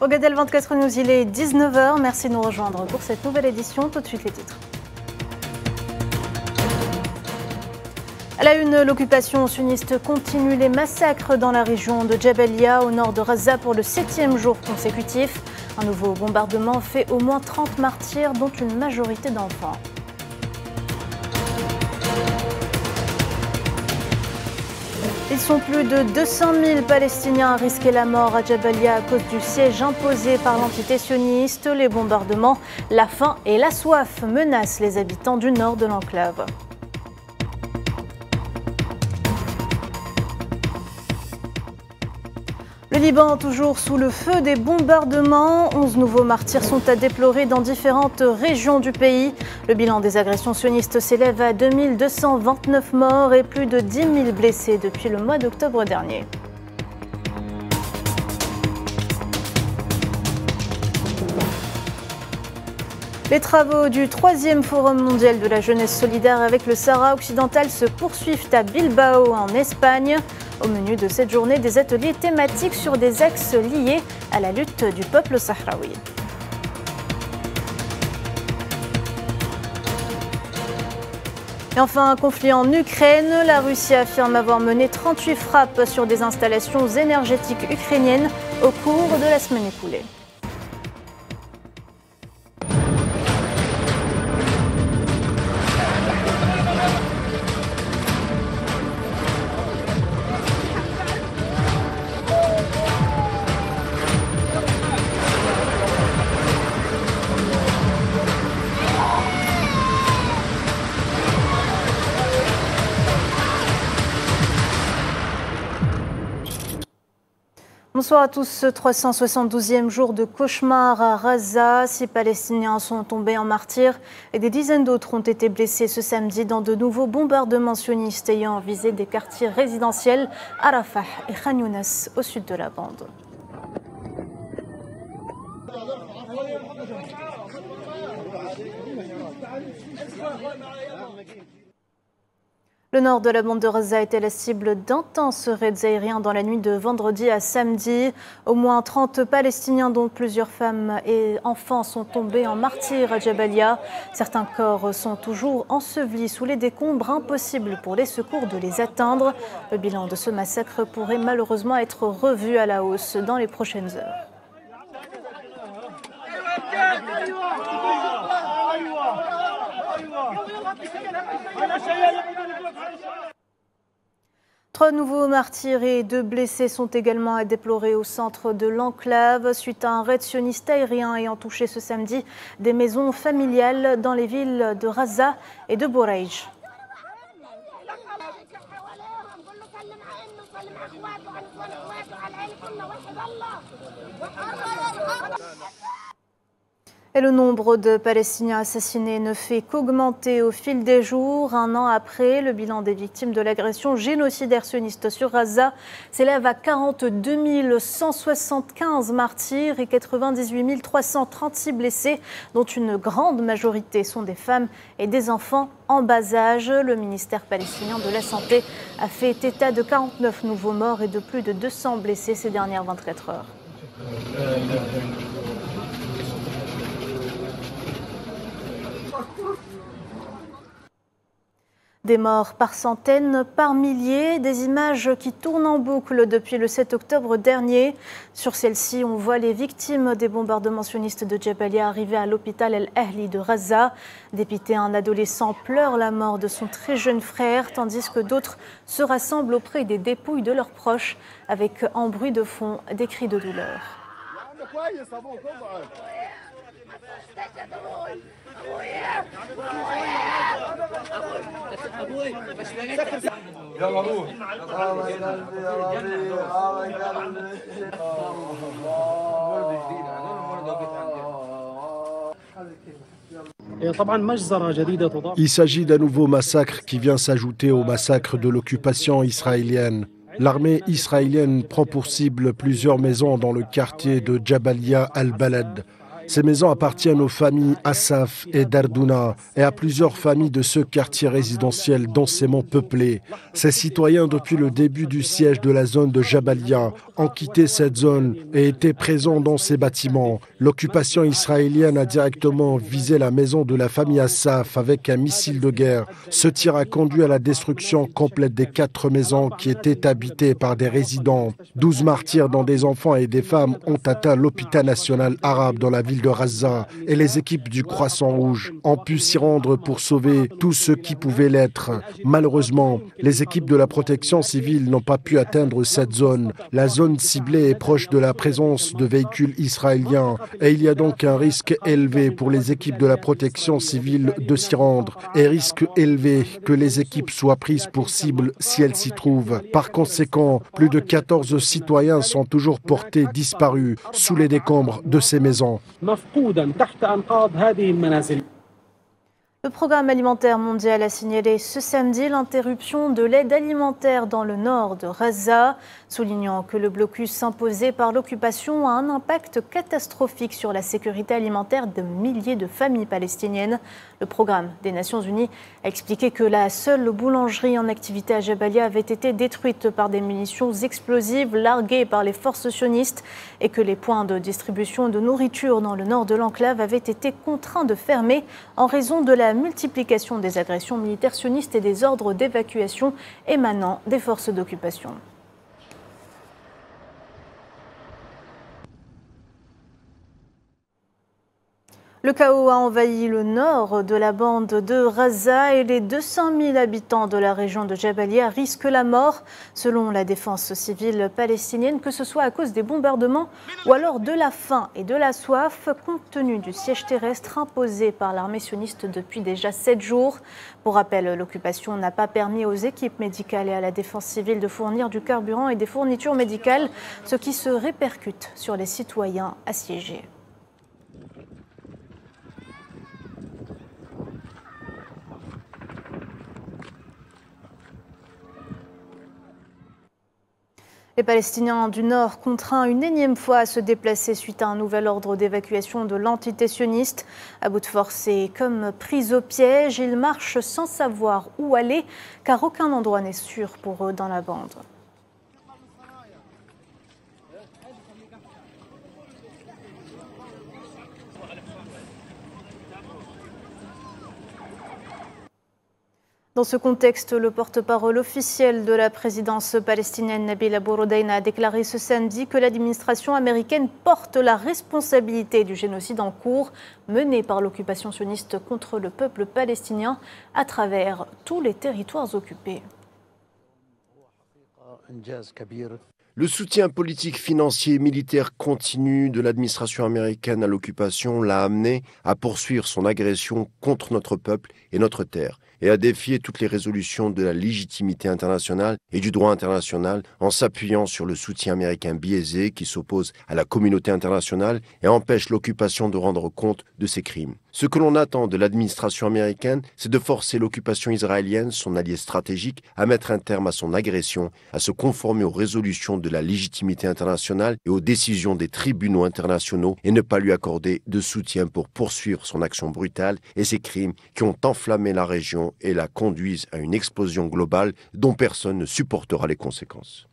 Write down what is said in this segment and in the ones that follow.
Ogadel 24 News, il est 19h. Merci de nous rejoindre pour cette nouvelle édition. Tout de suite les titres. À la une, l'occupation sunniste continue les massacres dans la région de Jabalia, au nord de Raza, pour le 7e jour consécutif. Un nouveau bombardement fait au moins 30 martyrs, dont une majorité d'enfants. Ils sont plus de 200 000 Palestiniens à risquer la mort à Jabalia à cause du siège imposé par l'entité sioniste. Les bombardements, la faim et la soif menacent les habitants du nord de l'enclave. Le Liban, toujours sous le feu des bombardements. 11 nouveaux martyrs sont à déplorer dans différentes régions du pays. Le bilan des agressions sionistes s'élève à 2229 morts et plus de 10 000 blessés depuis le mois d'octobre dernier. Les travaux du 3e Forum mondial de la jeunesse solidaire avec le Sahara occidental se poursuivent à Bilbao, en Espagne. Au menu de cette journée, des ateliers thématiques sur des axes liés à la lutte du peuple sahraoui. Et enfin, un conflit en Ukraine. La Russie affirme avoir mené 38 frappes sur des installations énergétiques ukrainiennes au cours de la semaine écoulée. Bonsoir à tous. Ce 372e jour de cauchemar à Raza. 6 Palestiniens sont tombés en martyrs et des dizaines d'autres ont été blessés ce samedi dans de nouveaux bombardements sionistes ayant visé des quartiers résidentiels à Rafah et Khan Younes au sud de la bande. Le nord de la bande de Raza était la cible d'intenses raids aériens dans la nuit de vendredi à samedi. Au moins 30 Palestiniens, dont plusieurs femmes et enfants, sont tombés en martyrs à Jabalia. Certains corps sont toujours ensevelis sous les décombres, impossible pour les secours de les atteindre. Le bilan de ce massacre pourrait malheureusement être revu à la hausse dans les prochaines heures. Trois nouveaux martyrs et 2 blessés sont également à déplorer au centre de l'enclave suite à un raid sioniste aérien ayant touché ce samedi des maisons familiales dans les villes de Raza et de Boreij. Et le nombre de Palestiniens assassinés ne fait qu'augmenter au fil des jours. Un an après, le bilan des victimes de l'agression génocidaire sioniste sur Raza s'élève à 42 175 martyrs et 98 336 blessés, dont une grande majorité sont des femmes et des enfants en bas âge. Le ministère palestinien de la Santé a fait état de 49 nouveaux morts et de plus de 200 blessés ces dernières 24 heures. Des morts par centaines, par milliers, des images qui tournent en boucle depuis le 7 octobre dernier. Sur celle-ci, on voit les victimes des bombardements sionistes de Jabalia arriver à l'hôpital El Ahli de Raza. Dépité, un adolescent pleure la mort de son très jeune frère, tandis que d'autres se rassemblent auprès des dépouilles de leurs proches, avec en bruit de fond des cris de douleur. Il s'agit d'un nouveau massacre qui vient s'ajouter au massacre de l'occupation israélienne. L'armée israélienne prend pour cible plusieurs maisons dans le quartier de Jabalia al-Balad. Ces maisons appartiennent aux familles Assaf et Dardouna et à plusieurs familles de ce quartier résidentiel densément peuplé. Ces citoyens, depuis le début du siège de la zone de Jabalia, ont quitté cette zone et étaient présents dans ces bâtiments. L'occupation israélienne a directement visé la maison de la famille Assaf avec un missile de guerre. Ce tir a conduit à la destruction complète des 4 maisons qui étaient habitées par des résidents. 12 martyrs, dont des enfants et des femmes, ont atteint l'hôpital national arabe dans la ville de Raza et les équipes du Croissant Rouge ont pu s'y rendre pour sauver tout ce qui pouvait l'être. Malheureusement, les équipes de la protection civile n'ont pas pu atteindre cette zone. La zone ciblée est proche de la présence de véhicules israéliens et il y a donc un risque élevé pour les équipes de la protection civile de s'y rendre et risque élevé que les équipes soient prises pour cible si elles s'y trouvent. Par conséquent, plus de 14 citoyens sont toujours portés disparus sous les décombres de ces maisons. Le Programme alimentaire mondial a signalé ce samedi l'interruption de l'aide alimentaire dans le nord de Raza, soulignant que le blocus imposé par l'occupation a un impact catastrophique sur la sécurité alimentaire de milliers de familles palestiniennes. Le Programme des Nations Unies a expliqué que la seule boulangerie en activité à Jabalia avait été détruite par des munitions explosives larguées par les forces sionistes et que les points de distribution de nourriture dans le nord de l'enclave avaient été contraints de fermer en raison de la multiplication des agressions militaires sionistes et des ordres d'évacuation émanant des forces d'occupation. Le chaos a envahi le nord de la bande de Raza et les 200 000 habitants de la région de Jabalia risquent la mort, selon la défense civile palestinienne, que ce soit à cause des bombardements ou alors de la faim et de la soif, compte tenu du siège terrestre imposé par l'armée sioniste depuis déjà 7 jours. Pour rappel, l'occupation n'a pas permis aux équipes médicales et à la défense civile de fournir du carburant et des fournitures médicales, ce qui se répercute sur les citoyens assiégés. Les Palestiniens du Nord contraints une énième fois à se déplacer suite à un nouvel ordre d'évacuation de l'entité sioniste. À bout de force et comme pris au piège, ils marchent sans savoir où aller car aucun endroit n'est sûr pour eux dans la bande. Dans ce contexte, le porte-parole officiel de la présidence palestinienne, Nabil Abu Rodain, a déclaré ce samedi que l'administration américaine porte la responsabilité du génocide en cours mené par l'occupation sioniste contre le peuple palestinien à travers tous les territoires occupés. Le soutien politique, financier et militaire continu de l'administration américaine à l'occupation l'a amené à poursuivre son agression contre notre peuple et notre terre, et à défier toutes les résolutions de la légitimité internationale et du droit international en s'appuyant sur le soutien américain biaisé qui s'oppose à la communauté internationale et empêche l'occupation de rendre compte de ses crimes. Ce que l'on attend de l'administration américaine, c'est de forcer l'occupation israélienne, son allié stratégique, à mettre un terme à son agression, à se conformer aux résolutions de la légitimité internationale et aux décisions des tribunaux internationaux et ne pas lui accorder de soutien pour poursuivre son action brutale et ses crimes qui ont enflammé la région et la conduisent à une explosion globale dont personne ne supportera les conséquences.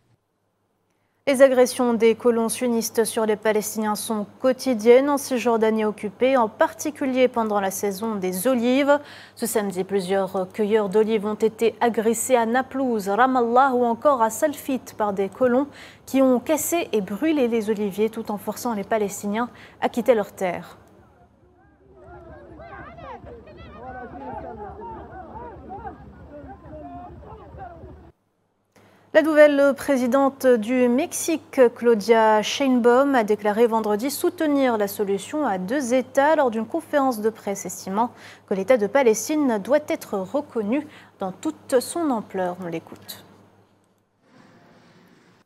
Les agressions des colons sionistes sur les Palestiniens sont quotidiennes en Cisjordanie occupée, en particulier pendant la saison des olives. Ce samedi, plusieurs cueilleurs d'olives ont été agressés à Naplouse, Ramallah ou encore à Salfit par des colons qui ont cassé et brûlé les oliviers tout en forçant les Palestiniens à quitter leurs terres. La nouvelle présidente du Mexique, Claudia Sheinbaum, a déclaré vendredi soutenir la solution à 2 États lors d'une conférence de presse estimant que l'État de Palestine doit être reconnu dans toute son ampleur. On l'écoute.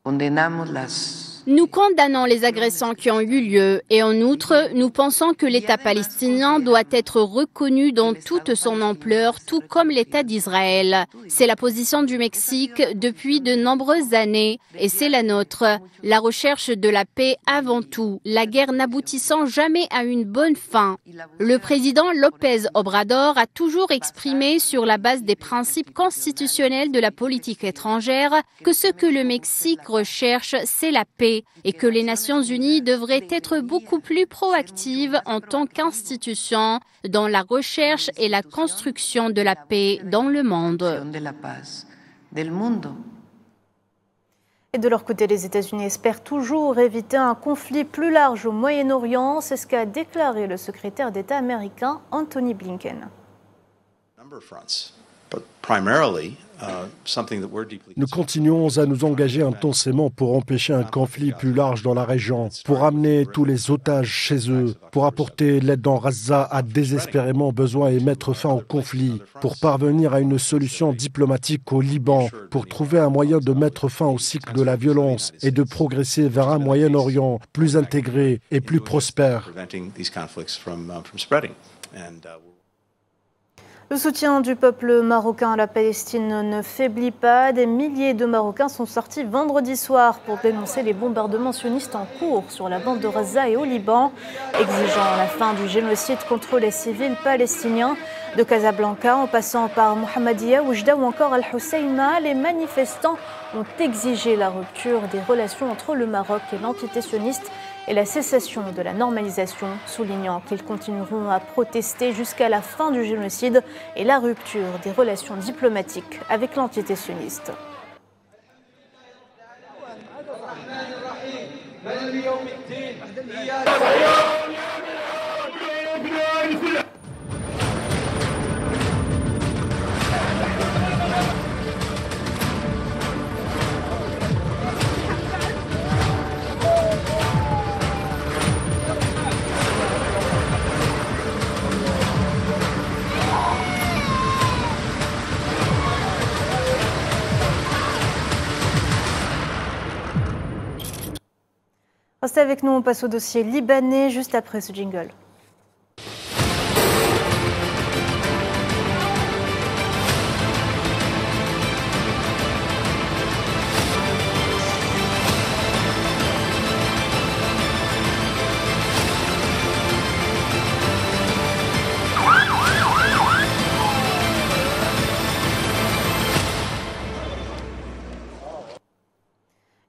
Condenamos las Nous condamnons les agressions qui ont eu lieu et en outre, nous pensons que l'État palestinien doit être reconnu dans toute son ampleur, tout comme l'État d'Israël. C'est la position du Mexique depuis de nombreuses années et c'est la nôtre. La recherche de la paix avant tout, la guerre n'aboutissant jamais à une bonne fin. Le président López Obrador a toujours exprimé sur la base des principes constitutionnels de la politique étrangère que ce que le Mexique recherche, c'est la paix et que les Nations Unies devraient être beaucoup plus proactives en tant qu'institution dans la recherche et la construction de la paix dans le monde. Et de leur côté, les États-Unis espèrent toujours éviter un conflit plus large au Moyen-Orient. C'est ce qu'a déclaré le secrétaire d'État américain Anthony Blinken. Nous continuons à nous engager intensément pour empêcher un conflit plus large dans la région, pour amener tous les otages chez eux, pour apporter l'aide dont Gaza a désespérément besoin et mettre fin au conflit, pour parvenir à une solution diplomatique au Liban, pour trouver un moyen de mettre fin au cycle de la violence et de progresser vers un Moyen-Orient plus intégré et plus prospère. Le soutien du peuple marocain à la Palestine ne faiblit pas. Des milliers de Marocains sont sortis vendredi soir pour dénoncer les bombardements sionistes en cours sur la bande de Gaza et au Liban, exigeant la fin du génocide contre les civils palestiniens. De Casablanca en passant par Mohammedia, Oujda ou encore Al-Husseina, les manifestants ont exigé la rupture des relations entre le Maroc et l'entité sioniste et la cessation de la normalisation, soulignant qu'ils continueront à protester jusqu'à la fin du génocide et la rupture des relations diplomatiques avec l'entité sioniste. Restez avec nous, on passe au dossier libanais juste après ce jingle.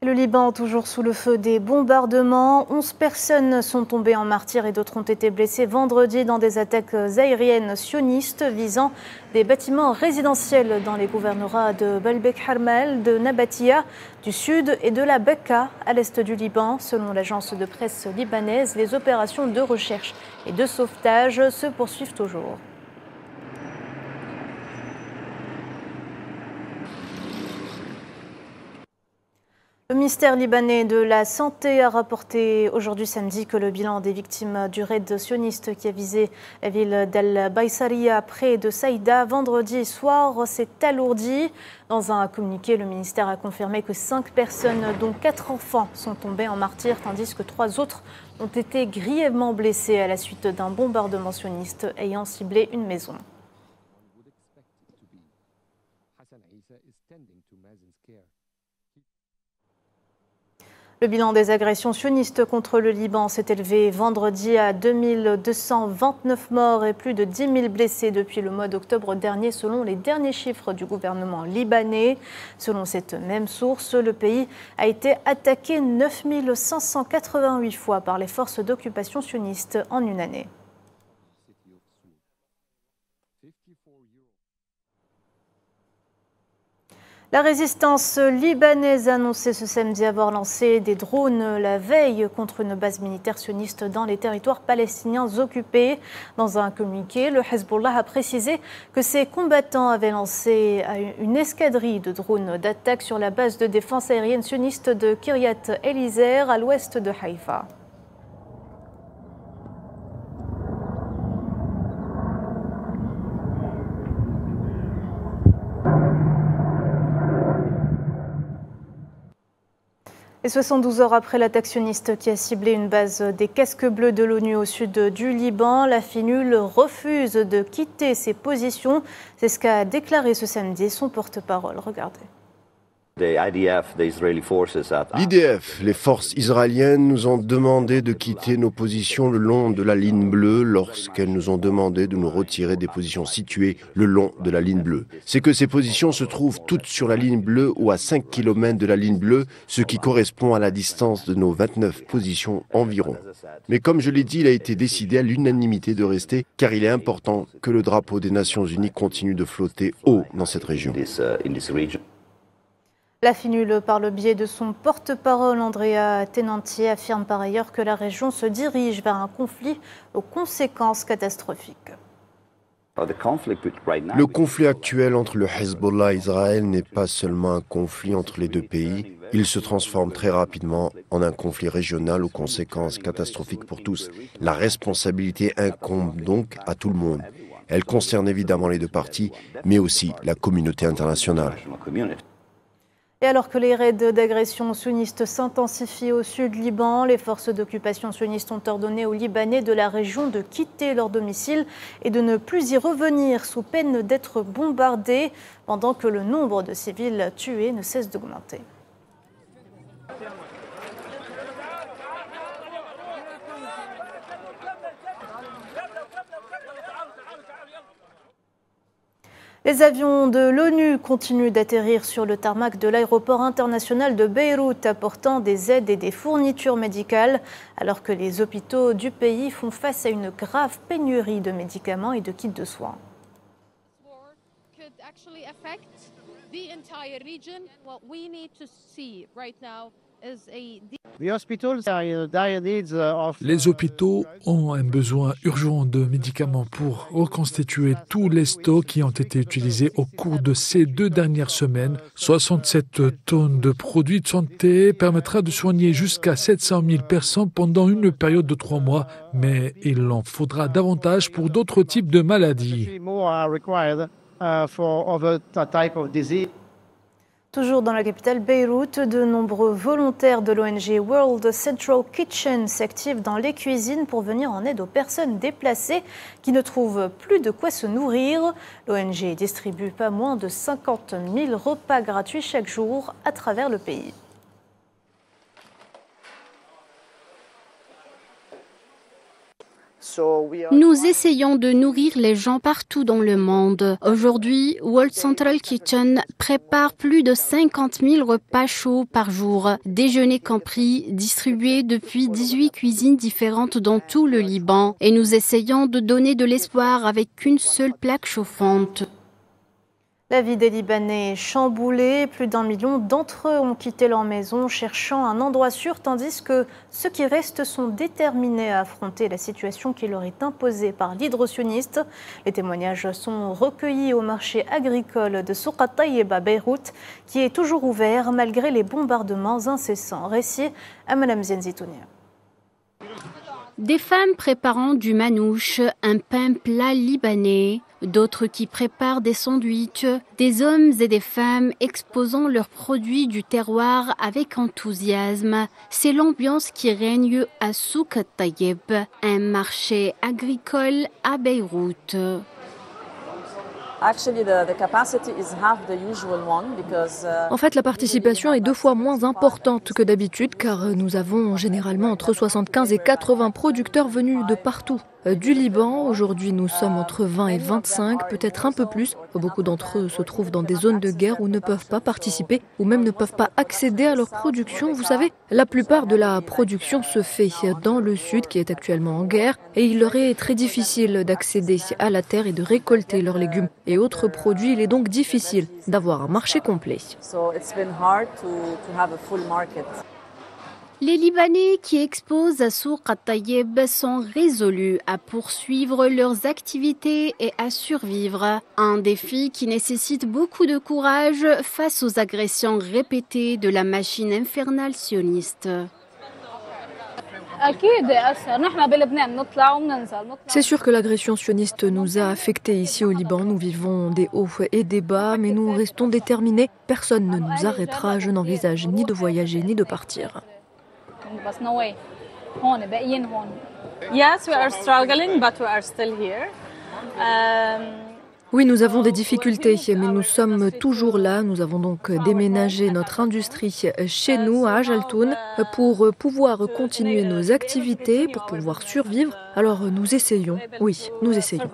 Le Liban, toujours sous le feu des bombardements. 11 personnes sont tombées en martyrs et d'autres ont été blessées vendredi dans des attaques aériennes sionistes visant des bâtiments résidentiels dans les gouvernorats de Baalbek Harmel, de Nabatia, du sud et de la Bekaa, à l'est du Liban. Selon l'agence de presse libanaise, les opérations de recherche et de sauvetage se poursuivent toujours. Le ministère libanais de la Santé a rapporté aujourd'hui samedi que le bilan des victimes du raid sioniste qui a visé la ville d'Al-Baïsaria près de Saïda vendredi soir s'est alourdi. Dans un communiqué, le ministère a confirmé que 5 personnes, dont 4 enfants, sont tombées en martyrs, tandis que 3 autres ont été grièvement blessés à la suite d'un bombardement sioniste ayant ciblé une maison. Le bilan des agressions sionistes contre le Liban s'est élevé vendredi à 2229 morts et plus de 10 000 blessés depuis le mois d'octobre dernier, selon les derniers chiffres du gouvernement libanais. Selon cette même source, le pays a été attaqué 9 588 fois par les forces d'occupation sionistes en une année. La résistance libanaise a annoncé ce samedi avoir lancé des drones la veille contre une base militaire sioniste dans les territoires palestiniens occupés. Dans un communiqué, le Hezbollah a précisé que ses combattants avaient lancé une escadrille de drones d'attaque sur la base de défense aérienne sioniste de Kiryat Eliezer à l'ouest de Haïfa. Et 72 heures après l'attaque sioniste qui a ciblé une base des casques bleus de l'ONU au sud du Liban, la FINUL refuse de quitter ses positions. C'est ce qu'a déclaré ce samedi son porte-parole. Regardez. L'IDF, les forces israéliennes, nous ont demandé de quitter nos positions le long de la ligne bleue lorsqu'elles nous ont demandé de nous retirer des positions situées le long de la ligne bleue. C'est que ces positions se trouvent toutes sur la ligne bleue ou à 5 km de la ligne bleue, ce qui correspond à la distance de nos 29 positions environ. Mais comme je l'ai dit, il a été décidé à l'unanimité de rester car il est important que le drapeau des Nations Unies continue de flotter haut dans cette région. La FINUL, par le biais de son porte-parole Andrea Tenanti, affirme par ailleurs que la région se dirige vers un conflit aux conséquences catastrophiques. Le conflit actuel entre le Hezbollah et Israël n'est pas seulement un conflit entre les deux pays, il se transforme très rapidement en un conflit régional aux conséquences catastrophiques pour tous. La responsabilité incombe donc à tout le monde. Elle concerne évidemment les deux parties, mais aussi la communauté internationale. Et alors que les raids d'agression sionistes s'intensifient au sud Liban, les forces d'occupation sionistes ont ordonné aux Libanais de la région de quitter leur domicile et de ne plus y revenir sous peine d'être bombardés, pendant que le nombre de civils tués ne cesse d'augmenter. Les avions de l'ONU continuent d'atterrir sur le tarmac de l'aéroport international de Beyrouth, apportant des aides et des fournitures médicales, alors que les hôpitaux du pays font face à une grave pénurie de médicaments et de kits de soins. Les hôpitaux ont un besoin urgent de médicaments pour reconstituer tous les stocks qui ont été utilisés au cours de ces 2 dernières semaines. 67 tonnes de produits de santé permettra de soigner jusqu'à 700 000 personnes pendant une période de 3 mois, mais il en faudra davantage pour d'autres types de maladies. Toujours dans la capitale Beyrouth, de nombreux volontaires de l'ONG World Central Kitchen s'activent dans les cuisines pour venir en aide aux personnes déplacées qui ne trouvent plus de quoi se nourrir. L'ONG distribue pas moins de 50 000 repas gratuits chaque jour à travers le pays. Nous essayons de nourrir les gens partout dans le monde. Aujourd'hui, World Central Kitchen prépare plus de 50 000 repas chauds par jour, déjeuner compris, distribués depuis 18 cuisines différentes dans tout le Liban. Et nous essayons de donner de l'espoir avec une seule plaque chauffante. La vie des Libanais est chamboulée. Plus d'1 million d'entre eux ont quitté leur maison cherchant un endroit sûr, tandis que ceux qui restent sont déterminés à affronter la situation qui leur est imposée par l'hydrosioniste. Les témoignages sont recueillis au marché agricole de Souq At-Tayyib à Beyrouth, qui est toujours ouvert malgré les bombardements incessants. Récit à Madame Zenzitounia. Des femmes préparant du manouche, un pain plat libanais, d'autres qui préparent des sandwichs, des hommes et des femmes exposant leurs produits du terroir avec enthousiasme. C'est l'ambiance qui règne à Souq At-Tayyib, un marché agricole à Beyrouth. En fait, la participation est 2 fois moins importante que d'habitude car nous avons généralement entre 75 et 80 producteurs venus de partout du Liban. Aujourd'hui, nous sommes entre 20 et 25, peut-être un peu plus. Beaucoup d'entre eux se trouvent dans des zones de guerre où ne peuvent pas participer ou même ne peuvent pas accéder à leur production. Vous savez, la plupart de la production se fait dans le sud qui est actuellement en guerre et il leur est très difficile d'accéder à la terre et de récolter leurs légumes et autres produits. Il est donc difficile d'avoir un marché complet. Les Libanais qui exposent à Souq At-Tayyib sont résolus à poursuivre leurs activités et à survivre. Un défi qui nécessite beaucoup de courage face aux agressions répétées de la machine infernale sioniste. C'est sûr que l'agression sioniste nous a affectés ici au Liban. Nous vivons des hauts et des bas, mais nous restons déterminés. Personne ne nous arrêtera. Je n'envisage ni de voyager ni de partir. Yes, we are struggling, but we are still here. Oui, nous avons des difficultés, mais nous sommes toujours là. Nous avons donc déménagé notre industrie chez nous, à Ajaltoun, pour pouvoir continuer nos activités, pour pouvoir survivre. Alors nous essayons, oui, nous essayons.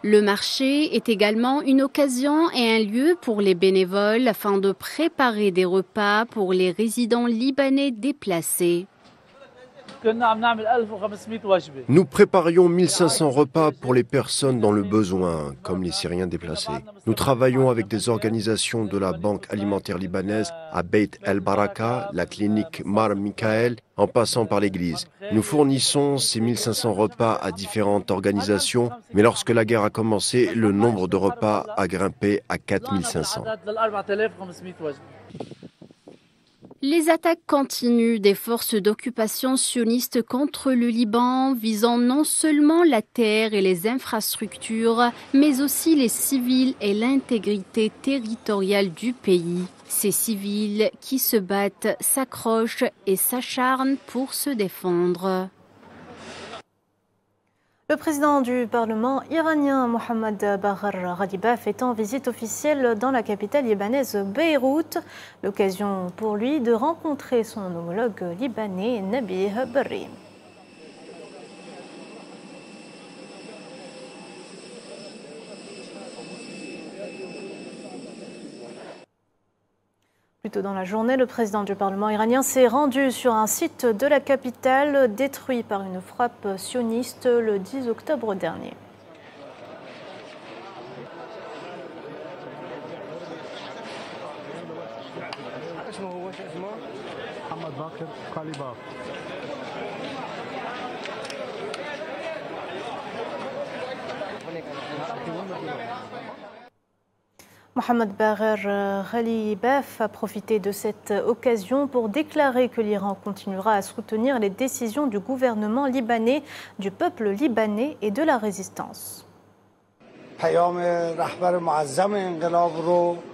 Le marché est également une occasion et un lieu pour les bénévoles afin de préparer des repas pour les résidents libanais déplacés. Nous préparions 1500 repas pour les personnes dans le besoin, comme les Syriens déplacés. Nous travaillons avec des organisations de la Banque alimentaire libanaise à Beit El Baraka, la clinique Mar Michael, en passant par l'église. Nous fournissons ces 1500 repas à différentes organisations, mais lorsque la guerre a commencé, le nombre de repas a grimpé à 4500. Les attaques continuent des forces d'occupation sionistes contre le Liban, visant non seulement la terre et les infrastructures, mais aussi les civils et l'intégrité territoriale du pays. Ces civils qui se battent, s'accrochent et s'acharnent pour se défendre. Le président du Parlement iranien, Mohammad Bagher Ghalibaf, est en visite officielle dans la capitale libanaise Beyrouth. L'occasion pour lui de rencontrer son homologue libanais, Nabih Berri. Plus tôt dans la journée, le président du Parlement iranien s'est rendu sur un site de la capitale détruit par une frappe sioniste le 10 octobre dernier. Mohammad Bagher Ghalibaf a profité de cette occasion pour déclarer que l'Iran continuera à soutenir les décisions du gouvernement libanais, du peuple libanais et de la résistance.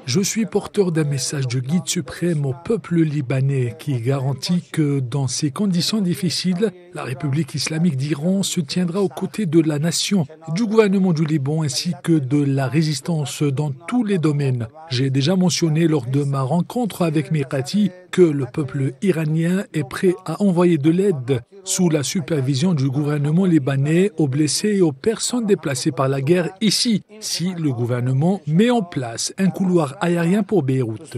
Je suis porteur d'un message du guide suprême au peuple libanais qui garantit que dans ces conditions difficiles, la République islamique d'Iran se tiendra aux côtés de la nation, du gouvernement du Liban ainsi que de la résistance dans tous les domaines. J'ai déjà mentionné lors de ma rencontre avec Mikati que le peuple iranien est prêt à envoyer de l'aide sous la supervision du gouvernement libanais aux blessés et aux personnes déplacées par la guerre ici, si le gouvernement met en place un couloir aérien pour Beyrouth.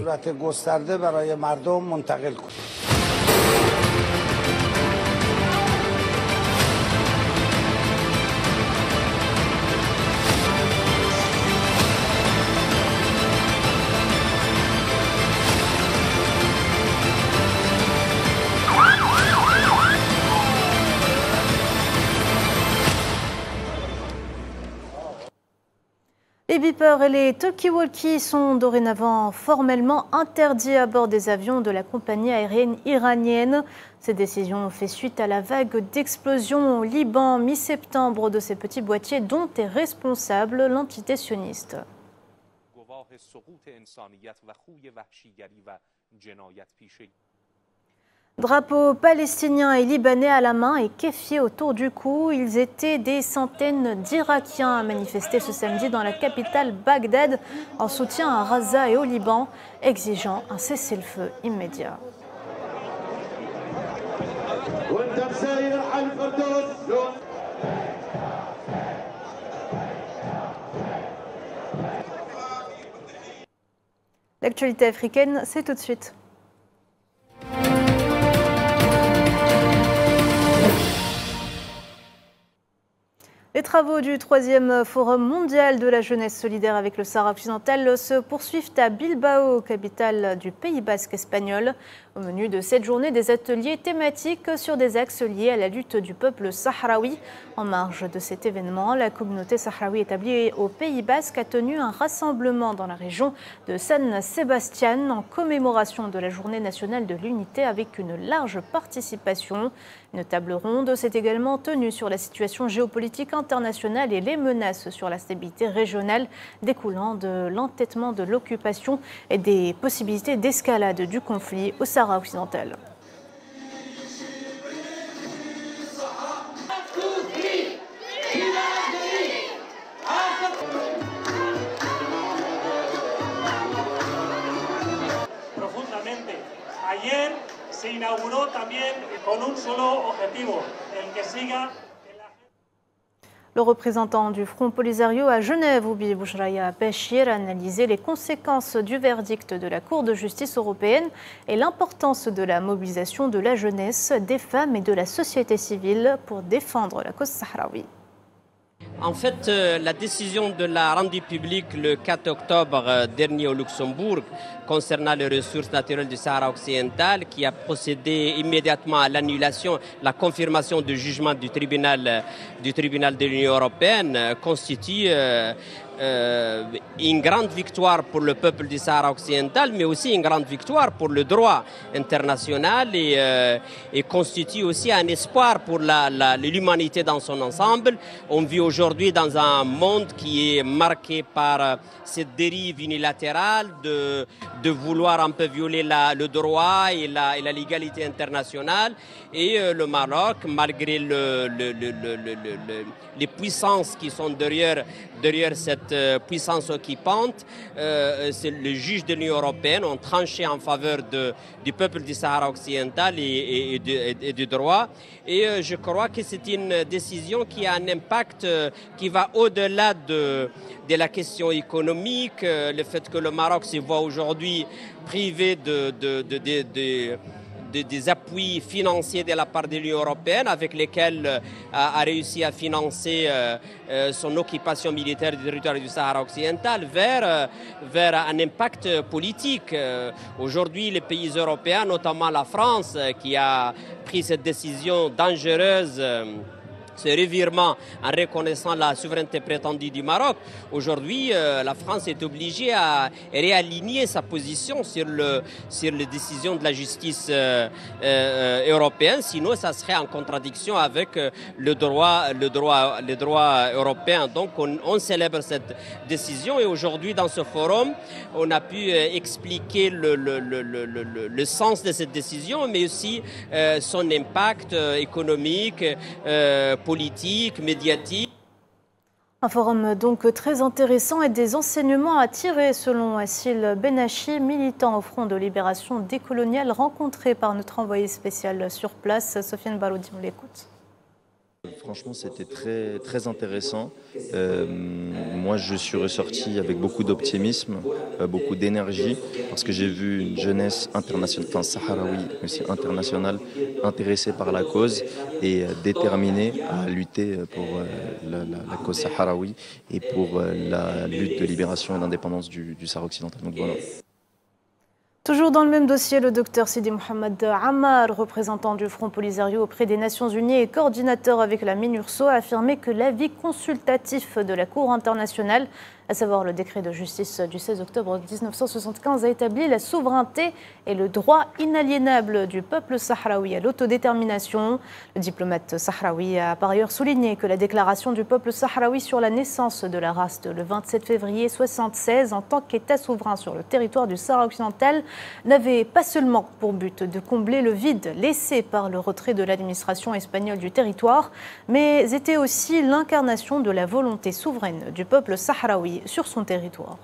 Les beepers et les talkie-walkie sont dorénavant formellement interdits à bord des avions de la compagnie aérienne iranienne. Cette décision fait suite à la vague d'explosions au Liban mi-septembre de ces petits boîtiers dont est responsable l'entité sioniste. Drapeaux palestiniens et libanais à la main et keffier autour du cou, ils étaient des centaines d'Irakiens à manifester ce samedi dans la capitale Bagdad en soutien à Raza et au Liban, exigeant un cessez-le-feu immédiat. L'actualité africaine, c'est tout de suite. Les travaux du 3e Forum mondial de la jeunesse solidaire avec le Sahara occidental se poursuivent à Bilbao, capitale du Pays basque espagnol. Au menu de cette journée, des ateliers thématiques sur des axes liés à la lutte du peuple sahraoui. En marge de cet événement, la communauté sahraoui établie au Pays basque a tenu un rassemblement dans la région de San Sebastián en commémoration de la journée nationale de l'unité avec une large participation. Une table ronde s'est également tenue sur la situation géopolitique internationale et les menaces sur la stabilité régionale découlant de l'entêtement de l'occupation et des possibilités d'escalade du conflit au Sahara occidental. Ayer se inauguró también con un solo objetivo, el que siga. Le représentant du Front Polisario à Genève, Oubi Boushraya Bachir, a analysé les conséquences du verdict de la Cour de justice européenne et l'importance de la mobilisation de la jeunesse, des femmes et de la société civile pour défendre la cause sahraoui. En fait, la décision de la rendue publique le 4 octobre dernier au Luxembourg concernant les ressources naturelles du Sahara occidental, qui a procédé immédiatement à l'annulation, la confirmation du jugement du tribunal de l'Union européenne, constitue une grande victoire pour le peuple du Sahara occidental, mais aussi une grande victoire pour le droit international et constitue aussi un espoir pour l'humanité dans son ensemble. On vit aujourd'hui dans un monde qui est marqué par cette dérive unilatérale de vouloir un peu violer le droit et la légalité internationale. Et le Maroc, malgré les puissances qui sont derrière cette puissance occupante, les juges de l'Union européenne ont tranché en faveur du peuple du Sahara occidental et du droit. Et je crois que c'est une décision qui a un impact qui va au-delà de la question économique, le fait que le Maroc se voit aujourd'hui privé des appuis financiers de la part de l'Union européenne avec lesquels a réussi à financer son occupation militaire du territoire du Sahara occidental vers un impact politique. Aujourd'hui, les pays européens, notamment la France, qui a pris cette décision dangereuse, ce revirement en reconnaissant la souveraineté prétendue du Maroc. Aujourd'hui, la France est obligée à réaligner sa position sur les décisions de la justice européenne, sinon ça serait en contradiction avec le droit européen. Donc on célèbre cette décision et aujourd'hui dans ce forum, on a pu expliquer le sens de cette décision, mais aussi son impact économique, politique, médiatique. Un forum donc très intéressant et des enseignements à tirer selon Assil Benachi, militant au Front de libération décoloniale, rencontré par notre envoyé spécial sur place. Sofiane Baroudi, on l'écoute. Franchement, c'était très, très intéressant. Moi, je suis ressorti avec beaucoup d'optimisme, beaucoup d'énergie, parce que j'ai vu une jeunesse internationale, enfin sahraoui, mais aussi internationale, intéressée par la cause et déterminée à lutter pour la cause sahraoui et pour la lutte de libération et d'indépendance du Sahara occidental. Donc voilà. Toujours dans le même dossier, le docteur Sidi Mohamed Ammar, représentant du Front Polisario auprès des Nations Unies et coordinateur avec la MINURSO, a affirmé que l'avis consultatif de la Cour internationale, à savoir le décret de justice du 16 octobre 1975, a établi la souveraineté et le droit inaliénable du peuple sahraoui à l'autodétermination. Le diplomate sahraoui a par ailleurs souligné que la déclaration du peuple sahraoui sur la naissance de la race le 27 février 1976 en tant qu'État souverain sur le territoire du Sahara occidental n'avait pas seulement pour but de combler le vide laissé par le retrait de l'administration espagnole du territoire, mais était aussi l'incarnation de la volonté souveraine du peuple sahraoui sur son territoire.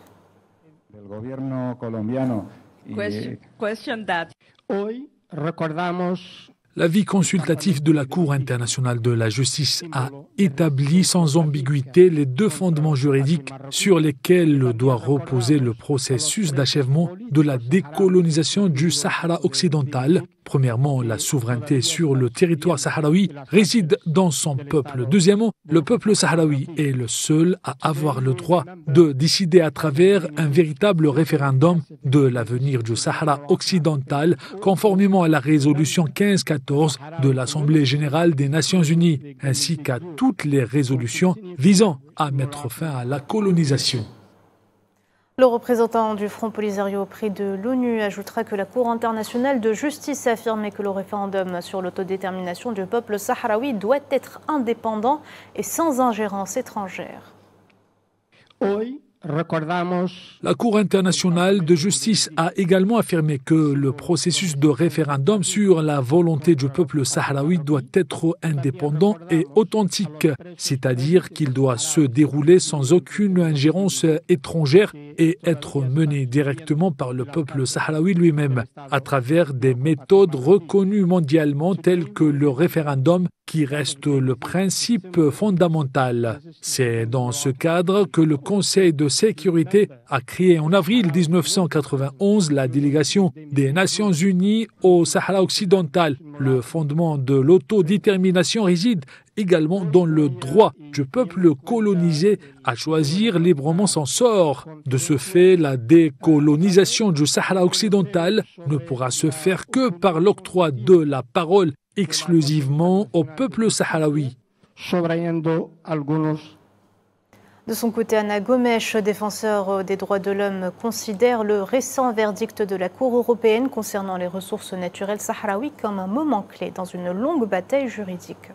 L'avis consultatif de la Cour internationale de la justice a établi sans ambiguïté les deux fondements juridiques sur lesquels doit reposer le processus d'achèvement de la décolonisation du Sahara occidental. Premièrement, la souveraineté sur le territoire sahraoui réside dans son peuple. Deuxièmement, le peuple sahraoui est le seul à avoir le droit de décider à travers un véritable référendum de l'avenir du Sahara occidental, conformément à la résolution 1514 de l'Assemblée générale des Nations unies, ainsi qu'à toutes les résolutions visant à mettre fin à la colonisation. Le représentant du Front Polisario auprès de l'ONU ajoutera que la Cour internationale de justice a affirmé que le référendum sur l'autodétermination du peuple sahraoui doit être indépendant et sans ingérence étrangère. La Cour internationale de justice a également affirmé que le processus de référendum sur la volonté du peuple sahraoui doit être indépendant et authentique, c'est-à-dire qu'il doit se dérouler sans aucune ingérence étrangère et être mené directement par le peuple sahraoui lui-même, à travers des méthodes reconnues mondialement telles que le référendum, qui reste le principe fondamental. C'est dans ce cadre que le Conseil de sécurité a créé en avril 1991 la délégation des Nations unies au Sahara occidental. Le fondement de l'autodétermination réside également dans le droit du peuple colonisé à choisir librement son sort. De ce fait, la décolonisation du Sahara occidental ne pourra se faire que par l'octroi de la parole exclusivement au peuple sahraoui. De son côté, Anna Gomes, défenseur des droits de l'homme, considère le récent verdict de la Cour européenne concernant les ressources naturelles sahraouies comme un moment clé dans une longue bataille juridique.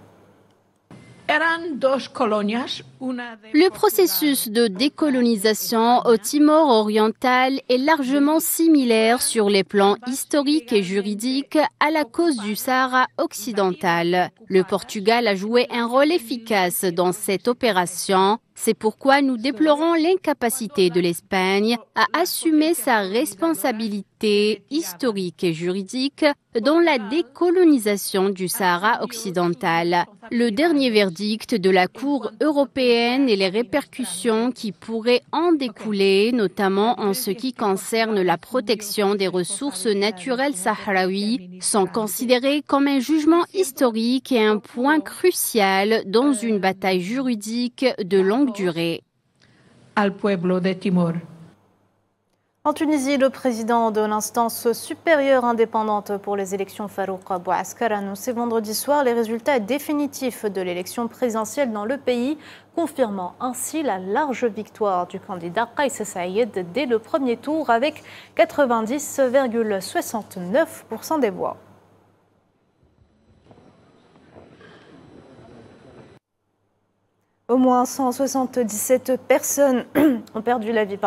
Le processus de décolonisation au Timor oriental est largement similaire sur les plans historiques et juridiques à la cause du Sahara occidental. Le Portugal a joué un rôle efficace dans cette opération. C'est pourquoi nous déplorons l'incapacité de l'Espagne à assumer sa responsabilité historique et juridique dans la décolonisation du Sahara occidental. Le dernier verdict de la Cour européenne et les répercussions qui pourraient en découler, notamment en ce qui concerne la protection des ressources naturelles sahraouies, sont considérés comme un jugement historique et un point crucial dans une bataille juridique de longue durée. Al pueblo de Timor. En Tunisie, le président de l'instance supérieure indépendante pour les élections, Farouk Bouaskar, a annoncé vendredi soir les résultats définitifs de l'élection présidentielle dans le pays, confirmant ainsi la large victoire du candidat Kais Saïed dès le premier tour avec 90,69% des voix. Au moins 177 personnes ont perdu la vie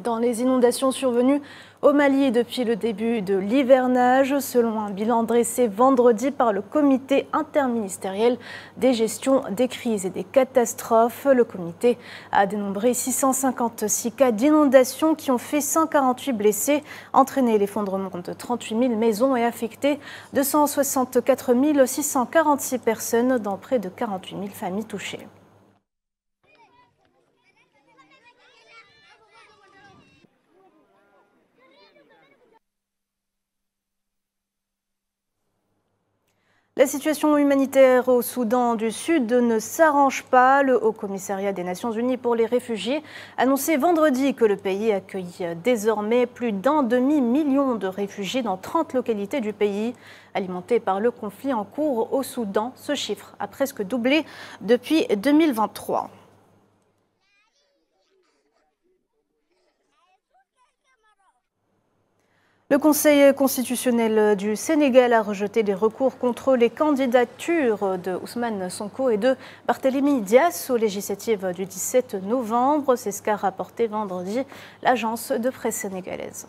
dans les inondations survenues au Mali depuis le début de l'hivernage, selon un bilan dressé vendredi par le comité interministériel des gestions des crises et des catastrophes. Le comité a dénombré 656 cas d'inondations qui ont fait 148 blessés, entraîné l'effondrement de 38 000 maisons et affecté 264 646 personnes dans près de 48 000 familles touchées. La situation humanitaire au Soudan du Sud ne s'arrange pas. Le Haut-Commissariat des Nations Unies pour les réfugiés annonçait vendredi que le pays accueille désormais plus d'1 demi-million de réfugiés dans 30 localités du pays. Alimenté par le conflit en cours au Soudan, ce chiffre a presque doublé depuis 2023. Le Conseil constitutionnel du Sénégal a rejeté des recours contre les candidatures de Ousmane Sonko et de Barthélémy Dias aux législatives du 17 novembre. C'est ce qu'a rapporté vendredi l'agence de presse sénégalaise.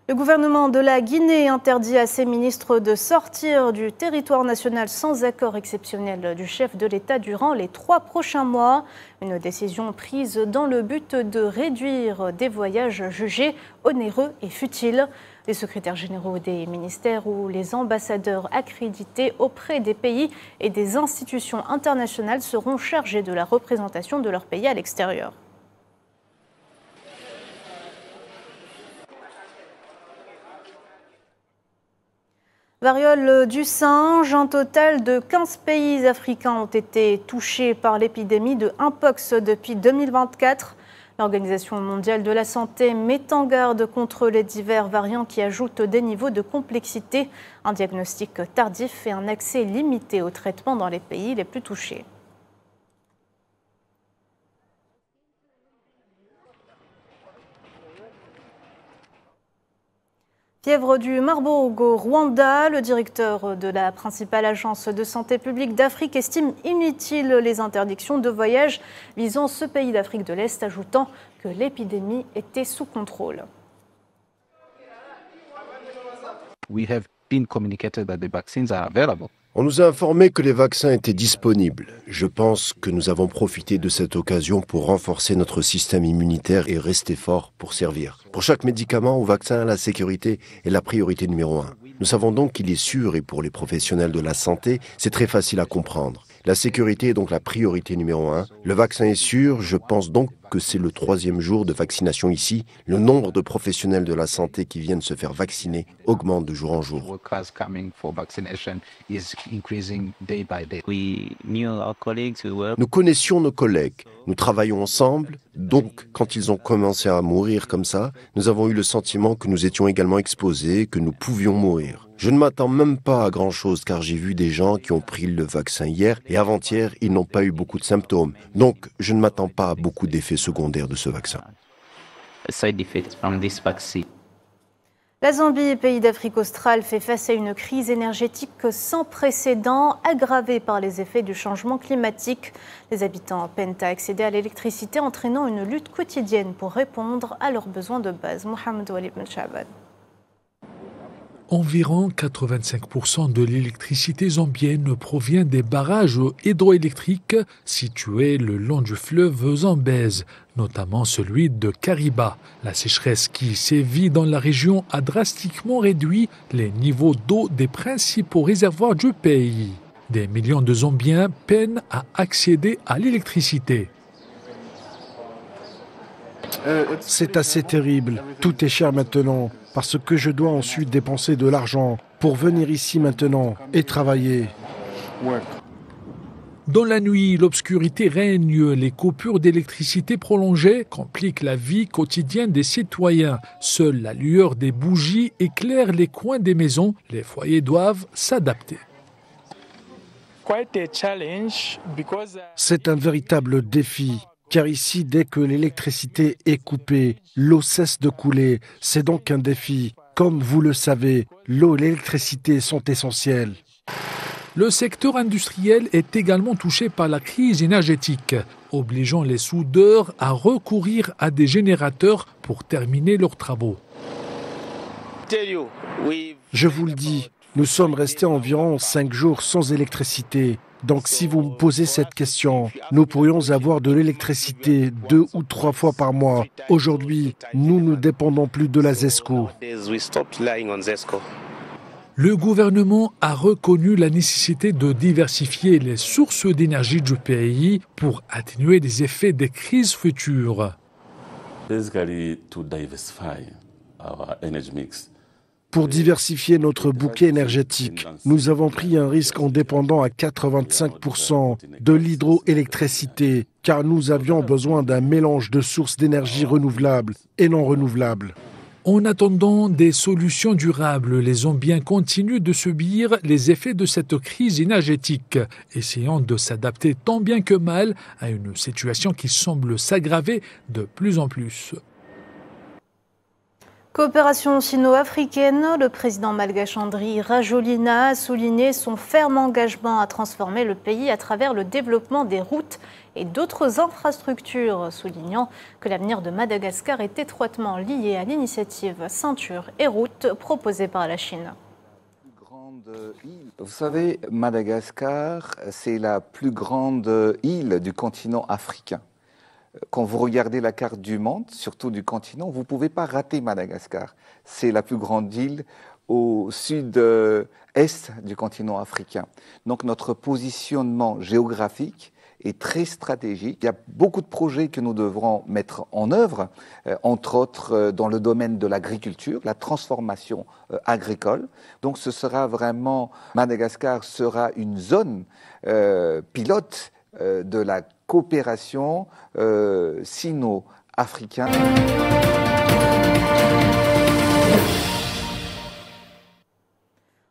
Le gouvernement de la Guinée interdit à ses ministres de sortir du territoire national sans accord exceptionnel du chef de l'État durant les 3 prochains mois. Une décision prise dans le but de réduire des voyages jugés onéreux et futiles. Les secrétaires généraux des ministères ou les ambassadeurs accrédités auprès des pays et des institutions internationales seront chargés de la représentation de leur pays à l'extérieur. Variole du singe, un total de 15 pays africains ont été touchés par l'épidémie de Mpox depuis 2024. L'Organisation mondiale de la santé met en garde contre les divers variants qui ajoutent des niveaux de complexité, un diagnostic tardif et un accès limité au traitement dans les pays les plus touchés. Fièvre du Marburg au Rwanda, le directeur de la principale agence de santé publique d'Afrique estime inutiles les interdictions de voyage visant ce pays d'Afrique de l'Est, ajoutant que l'épidémie était sous contrôle. On nous a informé que les vaccins étaient disponibles. Je pense que nous avons profité de cette occasion pour renforcer notre système immunitaire et rester fort pour servir. Pour chaque médicament ou vaccin, la sécurité est la priorité numéro 1. Nous savons donc qu'il est sûr et pour les professionnels de la santé, c'est très facile à comprendre. La sécurité est donc la priorité numéro 1. Le vaccin est sûr, je pense donc que c'est le 3e jour de vaccination ici. Le nombre de professionnels de la santé qui viennent se faire vacciner augmente de jour en jour. Nous connaissions nos collègues, nous travaillons ensemble, donc quand ils ont commencé à mourir comme ça, nous avons eu le sentiment que nous étions également exposés, que nous pouvions mourir. Je ne m'attends même pas à grand-chose car j'ai vu des gens qui ont pris le vaccin hier et avant-hier, ils n'ont pas eu beaucoup de symptômes. Donc, je ne m'attends pas à beaucoup d'effets secondaires de ce vaccin. La Zambie, pays d'Afrique australe, fait face à une crise énergétique sans précédent, aggravée par les effets du changement climatique. Les habitants peinent à accéder à l'électricité, entraînant une lutte quotidienne pour répondre à leurs besoins de base. Mohamed Walid Ben Chaban. Environ 85% de l'électricité zambienne provient des barrages hydroélectriques situés le long du fleuve Zambèze, notamment celui de Kariba. La sécheresse qui sévit dans la région a drastiquement réduit les niveaux d'eau des principaux réservoirs du pays. Des millions de Zambiens peinent à accéder à l'électricité. C'est assez terrible. Tout est cher maintenant parce que je dois ensuite dépenser de l'argent pour venir ici maintenant et travailler. Dans la nuit, l'obscurité règne. Les coupures d'électricité prolongées compliquent la vie quotidienne des citoyens. Seule la lueur des bougies éclaire les coins des maisons. Les foyers doivent s'adapter. C'est un véritable défi. Car ici, dès que l'électricité est coupée, l'eau cesse de couler. C'est donc un défi. Comme vous le savez, l'eau et l'électricité sont essentielles. Le secteur industriel est également touché par la crise énergétique, obligeant les soudeurs à recourir à des générateurs pour terminer leurs travaux. Je vous le dis, nous sommes restés environ 5 jours sans électricité. Donc si vous me posez cette question, nous pourrions avoir de l'électricité 2 ou 3 fois par mois. Aujourd'hui, nous ne dépendons plus de la ZESCO. Le gouvernement a reconnu la nécessité de diversifier les sources d'énergie du pays pour atténuer les effets des crises futures. Pour diversifier notre bouquet énergétique, nous avons pris un risque en dépendant à 85% de l'hydroélectricité, car nous avions besoin d'un mélange de sources d'énergie renouvelables et non renouvelables. En attendant des solutions durables, les Zambiens continuent de subir les effets de cette crise énergétique, essayant de s'adapter tant bien que mal à une situation qui semble s'aggraver de plus en plus. Coopération sino-africaine, le président malgache Andry Rajoelina a souligné son ferme engagement à transformer le pays à travers le développement des routes et d'autres infrastructures, soulignant que l'avenir de Madagascar est étroitement lié à l'initiative Ceinture et Route proposée par la Chine. Vous savez, Madagascar, c'est la plus grande île du continent africain. Quand vous regardez la carte du monde, surtout du continent, vous ne pouvez pas rater Madagascar. C'est la plus grande île au sud-est du continent africain. Donc notre positionnement géographique est très stratégique. Il y a beaucoup de projets que nous devrons mettre en œuvre, entre autres dans le domaine de l'agriculture, la transformation agricole. Donc ce sera vraiment, Madagascar sera une zone pilote de la coopération sino-africaine.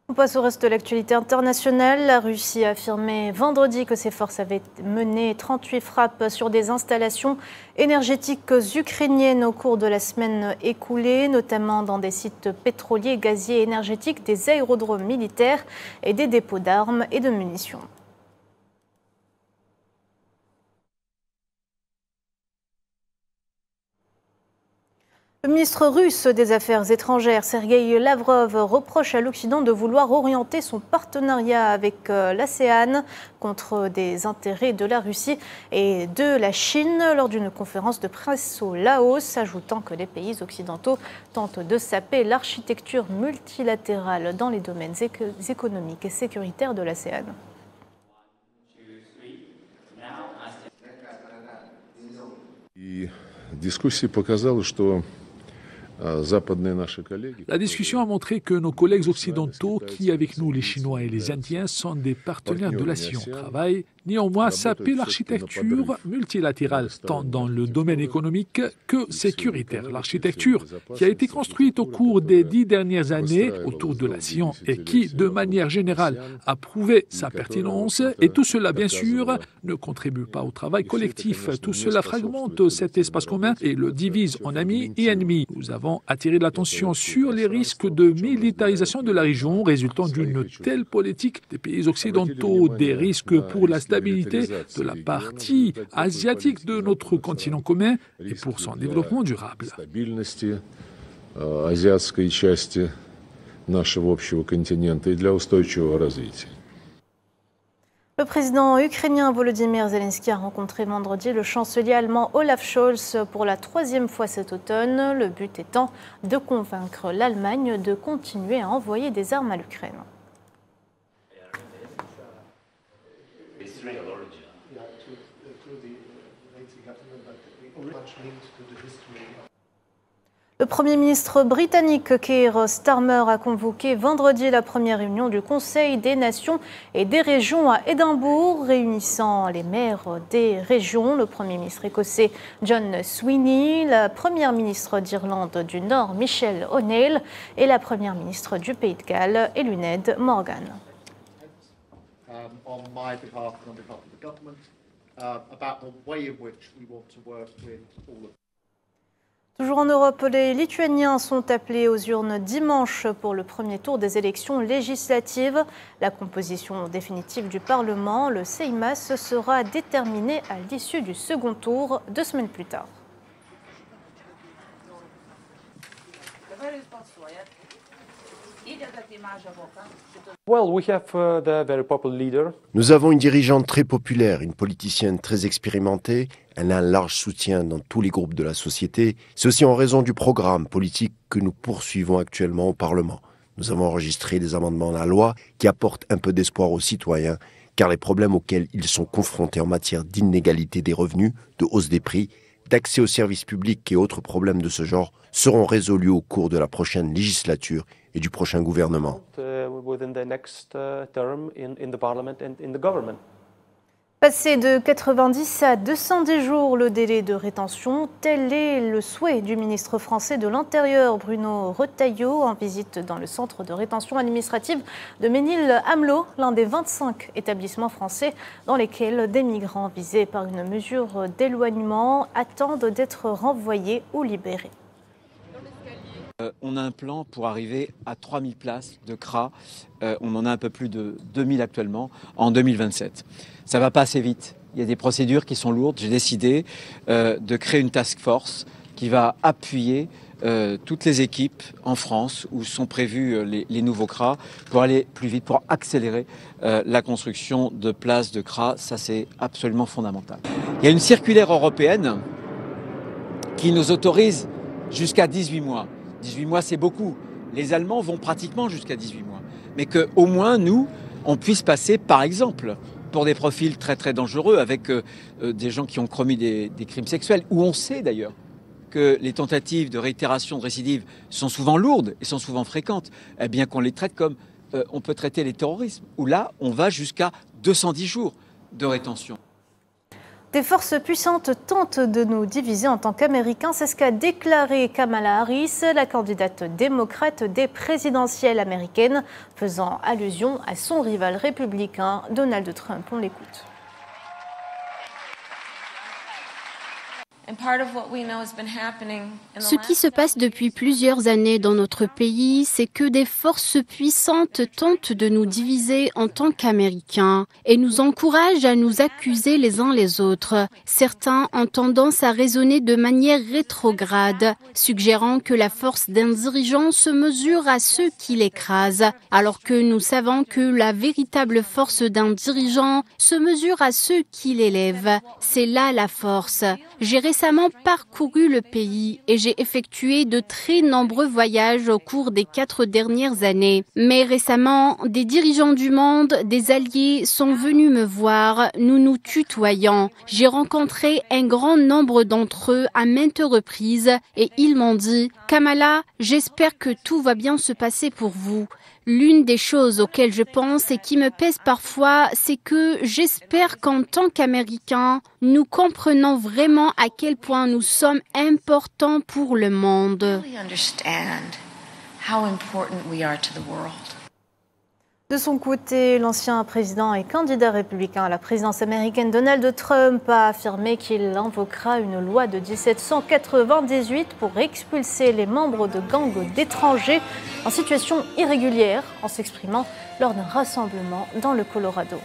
On passe au reste de l'actualité internationale. La Russie a affirmé vendredi que ses forces avaient mené 38 frappes sur des installations énergétiques ukrainiennes au cours de la semaine écoulée, notamment dans des sites pétroliers, gaziers et énergétiques, des aérodromes militaires et des dépôts d'armes et de munitions. Le ministre russe des Affaires étrangères, Sergueï Lavrov, reproche à l'Occident de vouloir orienter son partenariat avec l'ASEAN contre des intérêts de la Russie et de la Chine lors d'une conférence de presse au Laos, ajoutant que les pays occidentaux tentent de saper l'architecture multilatérale dans les domaines économiques et sécuritaires de l'ASEAN. La discussion a montré que nos collègues occidentaux, qui avec nous les Chinois et les Indiens, sont des partenaires de l'ASEAN, travaillent néanmoins à saper l'architecture multilatérale, tant dans le domaine économique que sécuritaire. L'architecture qui a été construite au cours des 10 dernières années autour de l'ASEAN et qui, de manière générale, a prouvé sa pertinence. Et tout cela, bien sûr, ne contribue pas au travail collectif. Tout cela fragmente cet espace commun et le divise en amis et ennemis. Nous avons attiré l'attention sur les risques de militarisation de la région résultant d'une telle politique des pays occidentaux, des risques pour la stabilité de la partie asiatique de notre continent commun et pour son développement durable. Le président ukrainien Volodymyr Zelensky a rencontré vendredi le chancelier allemand Olaf Scholz pour la 3e fois cet automne, le but étant de convaincre l'Allemagne de continuer à envoyer des armes à l'Ukraine. Le Premier ministre britannique Keir Starmer a convoqué vendredi la première réunion du Conseil des Nations et des Régions à Édimbourg, réunissant les maires des régions, le Premier ministre écossais John Sweeney, la Première ministre d'Irlande du Nord Michelle O'Neill et la Première ministre du Pays de Galles Eluned Morgan. Toujours en Europe, les Lituaniens sont appelés aux urnes dimanche pour le premier tour des élections législatives. La composition définitive du Parlement, le Seimas, sera déterminée à l'issue du second tour 2 semaines plus tard. Nous avons une dirigeante très populaire, une politicienne très expérimentée. Elle a un large soutien dans tous les groupes de la société. C'est aussi en raison du programme politique que nous poursuivons actuellement au Parlement. Nous avons enregistré des amendements à la loi qui apportent un peu d'espoir aux citoyens, car les problèmes auxquels ils sont confrontés en matière d'inégalité des revenus, de hausse des prix, d'accès aux services publics et autres problèmes de ce genre seront résolus au cours de la prochaine législature et du prochain gouvernement. Passé de 90 à 210 jours le délai de rétention, tel est le souhait du ministre français de l'Intérieur Bruno Retailleau en visite dans le centre de rétention administrative de Ménil-Amelot, l'un des 25 établissements français dans lesquels des migrants visés par une mesure d'éloignement attendent d'être renvoyés ou libérés. On a un plan pour arriver à 3000 places de CRA. On en a un peu plus de 2000 actuellement en 2027. Ça ne va pas assez vite. Il y a des procédures qui sont lourdes. J'ai décidé de créer une task force qui va appuyer toutes les équipes en France où sont prévus les nouveaux CRA pour aller plus vite, pour accélérer la construction de places de CRA. Ça, c'est absolument fondamental. Il y a une circulaire européenne qui nous autorise jusqu'à 18 mois. 18 mois, c'est beaucoup. Les Allemands vont pratiquement jusqu'à 18 mois. Mais qu'au moins, nous, on puisse passer, par exemple, pour des profils très très dangereux, avec des gens qui ont commis des crimes sexuels, où on sait d'ailleurs que les tentatives de réitération, de récidive sont souvent lourdes et sont souvent fréquentes, eh bien qu'on les traite comme on peut traiter les terrorismes, où là on va jusqu'à 210 jours de rétention. Des forces puissantes tentent de nous diviser en tant qu'Américains, c'est ce qu'a déclaré Kamala Harris, la candidate démocrate des présidentielles américaines, faisant allusion à son rival républicain, Donald Trump. On l'écoute. Ce qui se passe depuis plusieurs années dans notre pays, c'est que des forces puissantes tentent de nous diviser en tant qu'Américains et nous encouragent à nous accuser les uns les autres. Certains ont tendance à raisonner de manière rétrograde, suggérant que la force d'un dirigeant se mesure à ceux qui l'écrasent, alors que nous savons que la véritable force d'un dirigeant se mesure à ceux qui l'élèvent. C'est là la force. J'ai récemment parcouru le pays et j'ai effectué de très nombreux voyages au cours des 4 dernières années. Mais récemment, des dirigeants du monde, des alliés sont venus me voir, nous nous tutoyons. J'ai rencontré un grand nombre d'entre eux à maintes reprises et ils m'ont dit « Kamala, j'espère que tout va bien se passer pour vous ». L'une des choses auxquelles je pense et qui me pèse parfois, c'est que j'espère qu'en tant qu'Américains, nous comprenons vraiment à quel point nous sommes importants pour le monde. De son côté, l'ancien président et candidat républicain à la présidence américaine Donald Trump a affirmé qu'il invoquera une loi de 1798 pour expulser les membres de gangs d'étrangers en situation irrégulière en s'exprimant lors d'un rassemblement dans le Colorado.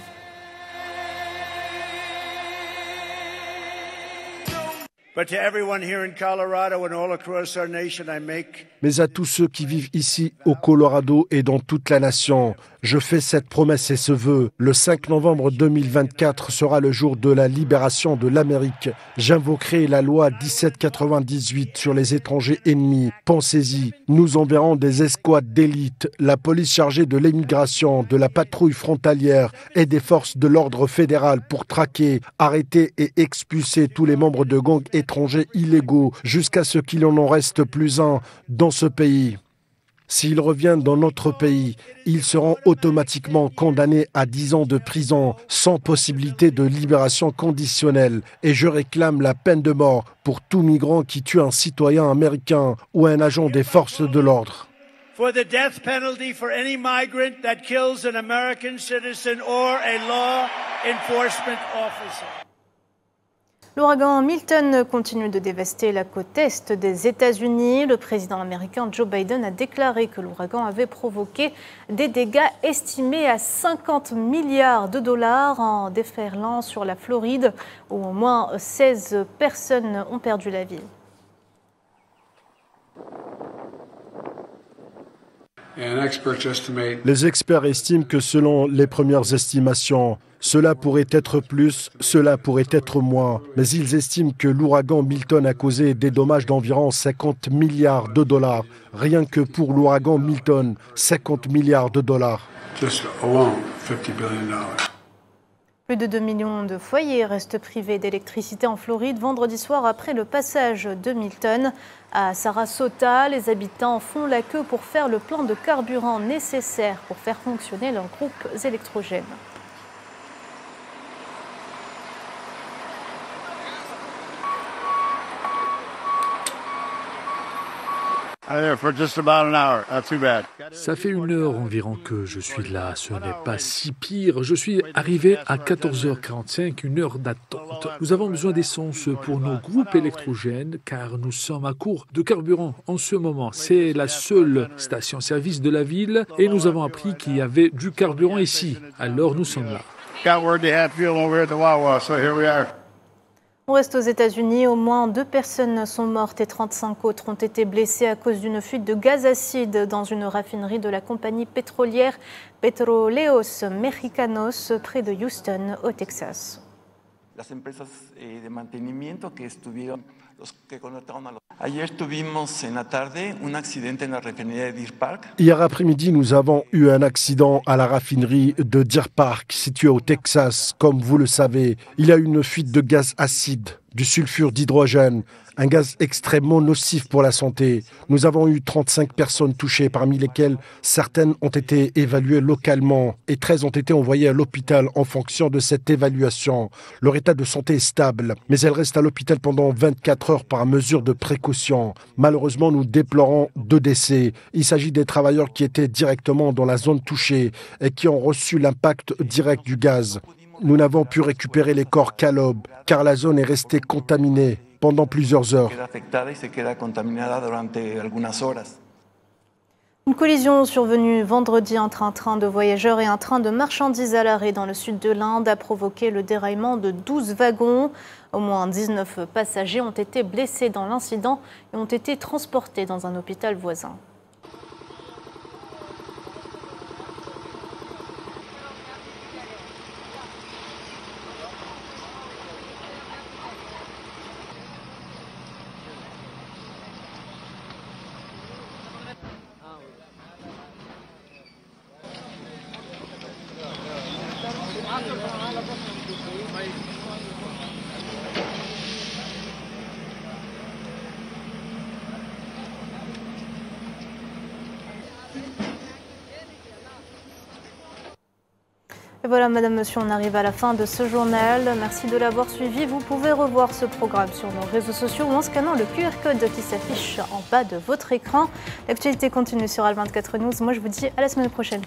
Mais à tous ceux qui vivent ici au Colorado et dans toute la nation, je fais cette promesse et ce vœu. Le 5 novembre 2024 sera le jour de la libération de l'Amérique. J'invoquerai la loi 1798 sur les étrangers ennemis. Pensez-y, nous enverrons des escouades d'élite, la police chargée de l'immigration, de la patrouille frontalière et des forces de l'ordre fédéral pour traquer, arrêter et expulser tous les membres de gangs étrangers illégaux jusqu'à ce qu'il n'en reste plus un dans ce pays. S'ils reviennent dans notre pays, ils seront automatiquement condamnés à 10 ans de prison sans possibilité de libération conditionnelle. Et je réclame la peine de mort pour tout migrant qui tue un citoyen américain ou un agent des forces de l'ordre. For the death penalty for any migrant that kills an American citizen or a law enforcement officer. L'ouragan Milton continue de dévaster la côte est des États-Unis. Le président américain Joe Biden a déclaré que l'ouragan avait provoqué des dégâts estimés à 50 milliards de dollars en déferlant sur la Floride, où au moins 16 personnes ont perdu la vie. Les experts estiment que selon les premières estimations, cela pourrait être plus, cela pourrait être moins. Mais ils estiment que l'ouragan Milton a causé des dommages d'environ 50 milliards de dollars. Rien que pour l'ouragan Milton, 50 milliards de dollars. Plus de 2 millions de foyers restent privés d'électricité en Floride vendredi soir après le passage de Milton. À Sarasota, les habitants font la queue pour faire le plein de carburant nécessaire pour faire fonctionner leurs groupes électrogènes. Ça fait 1 heure environ que je suis là, ce n'est pas si pire. Je suis arrivé à 14h45, 1 heure d'attente. Nous avons besoin d'essence pour nos groupes électrogènes car nous sommes à court de carburant en ce moment. C'est la seule station-service de la ville et nous avons appris qu'il y avait du carburant ici. Alors nous sommes là. On reste aux États-Unis. Au moins 2 personnes sont mortes et 35 autres ont été blessées à cause d'une fuite de gaz acide dans une raffinerie de la compagnie pétrolière Petróleos Mexicanos près de Houston, au Texas. Hier après-midi, nous avons eu un accident à la raffinerie de Deer Park, située au Texas. Comme vous le savez, il y a eu une fuite de gaz acide, du sulfure d'hydrogène, un gaz extrêmement nocif pour la santé. Nous avons eu 35 personnes touchées, parmi lesquelles certaines ont été évaluées localement et 13 ont été envoyées à l'hôpital en fonction de cette évaluation. Leur état de santé est stable, mais elles restent à l'hôpital pendant 24 heures par mesure de précaution. Malheureusement, nous déplorons 2 décès. Il s'agit des travailleurs qui étaient directement dans la zone touchée et qui ont reçu l'impact direct du gaz. Nous n'avons pu récupérer les corps qu'à l'aube, car la zone est restée contaminée pendant plusieurs heures. Une collision survenue vendredi entre un train de voyageurs et un train de marchandises à l'arrêt dans le sud de l'Inde a provoqué le déraillement de 12 wagons. Au moins 19 passagers ont été blessés dans l'incident et ont été transportés dans un hôpital voisin. Et voilà, Madame, Monsieur, on arrive à la fin de ce journal. Merci de l'avoir suivi. Vous pouvez revoir ce programme sur nos réseaux sociaux ou en scannant le QR code qui s'affiche en bas de votre écran. L'actualité continue sur Al 24 News. Moi, je vous dis à la semaine prochaine.